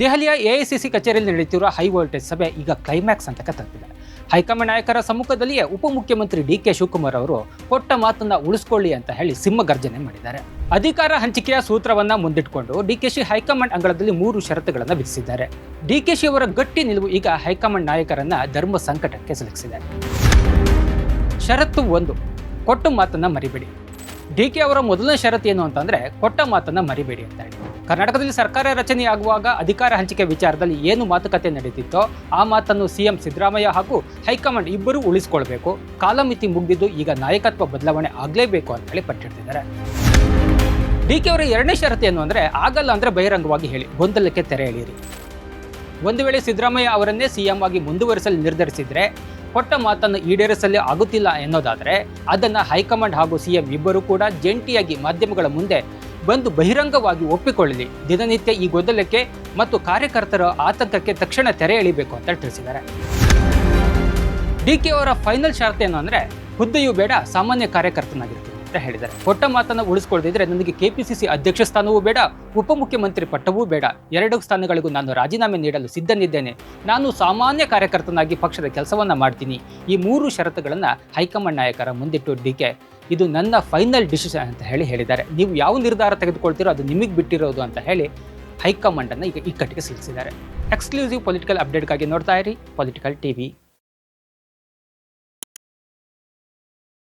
ದೆಹಲಿಯ ಎಐಸಿಸಿ ಕಚೇರಿಯಲ್ಲಿ ನಡೆಯುತ್ತಿರುವ ಹೈ ವೋಲ್ಟೇಜ್ ಸಭೆ ಈಗ ಕ್ಲೈಮ್ಯಾಕ್ಸ್ ಹಂತಕ್ಕೆ ತಲುಪಿದೆ. ಹೈಕಮಾಂಡ್ ನಾಯಕರ ಸಮ್ಮುಖದಲ್ಲಿಯೇ ಉಪಮುಖ್ಯಮಂತ್ರಿ ಡಿಕೆ ಶಿವಕುಮಾರ್ ಅವರು ಕೊಟ್ಟ ಮಾತನ್ನ ಉಳಿಸ್ಕೊಳ್ಳಿ ಅಂತ ಹೇಳಿ ಸಿಂಹಗರ್ಜನೆ ಮಾಡಿದ್ದಾರೆ. ಅಧಿಕಾರ ಹಂಚಿಕೆಯ ಸೂತ್ರವನ್ನ ಮುಂದಿಟ್ಟುಕೊಂಡು ಡಿಕೆಶಿ ಹೈಕಮಾಂಡ್ ಅಂಗಳದಲ್ಲಿ 3 ಷರತ್ತುಗಳನ್ನು ವಿಧಿಸಿದ್ದಾರೆ. ಡಿಕೆಶಿ ಅವರ ಗಟ್ಟಿ ನಿಲುವು ಈಗ ಹೈಕಮಾಂಡ್ ನಾಯಕರನ್ನ ಧರ್ಮ ಸಂಕಟಕ್ಕೆ ಸಿಲುಕಿಸಿದೆ. ಷರತ್ತು 1, ಕೊಟ್ಟ ಮಾತನ್ನ ಮರಿಬೇಡಿ. ಡಿಕೆ ಅವರ ಮೊದಲನೇ ಷರತ್ತು ಏನು ಅಂತಂದ್ರೆ ಕೊಟ್ಟ ಮಾತನ್ನ ಮರಿಬೇಡಿ ಅಂತ ಹೇಳಿ. ಕರ್ನಾಟಕದಲ್ಲಿ ಸರ್ಕಾರ ರಚನೆಯಾಗುವಾಗ ಅಧಿಕಾರ ಹಂಚಿಕೆ ವಿಚಾರದಲ್ಲಿ ಏನು ಮಾತುಕತೆ ನಡೆದಿತ್ತೋ ಆ ಮಾತನ್ನು ಸಿಎಂ ಸಿದ್ದರಾಮಯ್ಯ ಹಾಗೂ ಹೈಕಮಾಂಡ್ ಇಬ್ಬರೂ ಉಳಿಸಿಕೊಳ್ಬೇಕು. ಕಾಲಮಿತಿ ಮುಗಿದಿದ್ದು, ಈಗ ನಾಯಕತ್ವ ಬದಲಾವಣೆ ಆಗಲೇಬೇಕು ಅಂತ ಹೇಳಿ ಪಟ್ಟಿರ್ತಿದ್ದಾರೆ. ಡಿಕೆ ಅವರ ಎರಡನೇ ಷರತ್ತು ಏನು ಅಂದ್ರೆ ಆಗಲ್ಲ ಅಂದ್ರೆ ಬಹಿರಂಗವಾಗಿ ಹೇಳಿ, ಗೊಂದಲಕ್ಕೆ ತೆರೆ ಎಳೆಯಿರಿ. ಒಂದು ವೇಳೆ ಸಿದ್ದರಾಮಯ್ಯ ಅವರನ್ನೇ ಸಿಎಂ ಆಗಿ ಮುಂದುವರಿಸಲು ನಿರ್ಧರಿಸಿದ್ರೆ ಕೊಟ್ಟ ಮಾತನ್ನು ಈಡೇರಿಸಲು ಆಗುತ್ತಿಲ್ಲ ಎನ್ನೋದಾದರೆ ಅದನ್ನು ಹೈಕಮಾಂಡ್ ಹಾಗೂ ಸಿಎಂ ಇಬ್ಬರು ಕೂಡ ಜಂಟಿಯಾಗಿ ಮಾಧ್ಯಮಗಳ ಮುಂದೆ ಬಂದು ಬಹಿರಂಗವಾಗಿ ಒಪ್ಪಿಕೊಳ್ಳಲಿ. ದಿನನಿತ್ಯ ಈ ಗೊಂದಲಕ್ಕೆ ಮತ್ತು ಕಾರ್ಯಕರ್ತರ ಆತಂಕಕ್ಕೆ ತಕ್ಷಣ ತೆರೆ ಎಳಿಬೇಕು ಅಂತ ತಿಳಿಸಿದ್ದಾರೆ. ಡಿಕೆ ಅವರ ಫೈನಲ್ ಷರತ್ತು ಏನು ಅಂದರೆ ಹುದ್ದೆಯೂ ಬೇಡ, ಸಾಮಾನ್ಯ ಕಾರ್ಯಕರ್ತನಾಗಿರ್ತೀನಿ ಅಂತ ಹೇಳಿದ್ದಾರೆ. ಕೊಟ್ಟ ಮಾತನ್ನು ಉಳಿಸ್ಕೊಳ್ಳದಿದ್ರೆ ನನಗೆ ಕೆಪಿಸಿಸಿ ಅಧ್ಯಕ್ಷ ಸ್ಥಾನವೂ ಬೇಡ, ಉಪಮುಖ್ಯಮಂತ್ರಿ ಪಟ್ಟವೂ ಬೇಡ. 2 ಸ್ಥಾನಗಳಿಗೂ ನಾನು ರಾಜೀನಾಮೆ ನೀಡಲು ಸಿದ್ಧನಿದ್ದೇನೆ. ನಾನು ಸಾಮಾನ್ಯ ಕಾರ್ಯಕರ್ತನಾಗಿ ಪಕ್ಷದ ಕೆಲಸವನ್ನ ಮಾಡ್ತೀನಿ. ಈ 3 ಷರತ್ತುಗಳನ್ನು ಹೈಕಮಾಂಡ್ ನಾಯಕರ ಮುಂದಿಟ್ಟು ಡಿಕೆ ಇದು ನನ್ನ ಫೈನಲ್ ಡಿಸಿಷನ್ ಅಂತ ಹೇಳಿದ್ದಾರೆ. ನೀವು ಯಾವ ನಿರ್ಧಾರ ತೆಗೆದುಕೊಳ್ತೀರೋ ಅದು ನಿಮಗೆ ಬಿಟ್ಟಿರೋದು ಅಂತ ಹೇಳಿ ಹೈಕಮಾಂಡ್ ಅನ್ನು ಈಗ ಇಕ್ಕಟ್ಟಿಗೆ ಸಿಲುಕಿಸಿದ್ದಾರೆ. ಎಕ್ಸ್ಕ್ಲೂಸಿವ್ ಪೊಲಿಟಿಕಲ್ ಅಪ್ಡೇಟ್ಗಾಗಿ ನೋಡ್ತಾ ಇರಿ ಪೊಲಿಟಿಕಲ್ ಟಿವಿ.